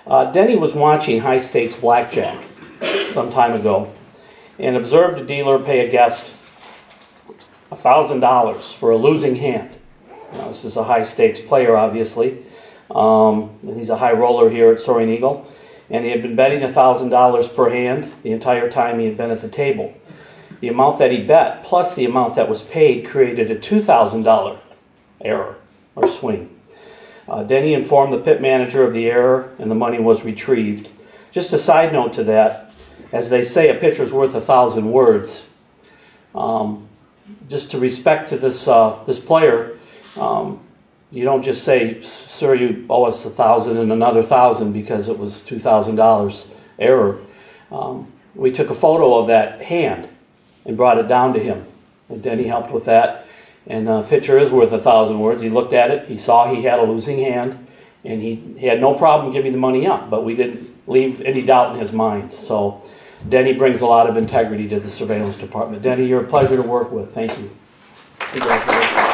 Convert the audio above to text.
Denny was watching high-stakes blackjack some time ago and observed a dealer pay a guest $1,000 for a losing hand. Now, this is a high-stakes player, obviously. He's a high roller here at Soaring Eagle, and he had been betting $1,000 per hand the entire time he had been at the table. The amount that he bet plus the amount that was paid created a $2,000 error or swing. Denny informed the pit manager of the error, and the money was retrieved. Just a side note to that, as they say, a picture's worth 1,000 words. Just to respect to this player, you don't just say, "Sir, you owe us 1,000 and another 1,000 because it was $2,000 error." We took a photo of that hand and brought it down to him, and Denny helped with that. And a picture is worth 1,000 words. He looked at it, he saw he had a losing hand, and he had no problem giving the money up, but we didn't leave any doubt in his mind. So Denny brings a lot of integrity to the surveillance department. Denny, you're a pleasure to work with. Thank you. Congratulations.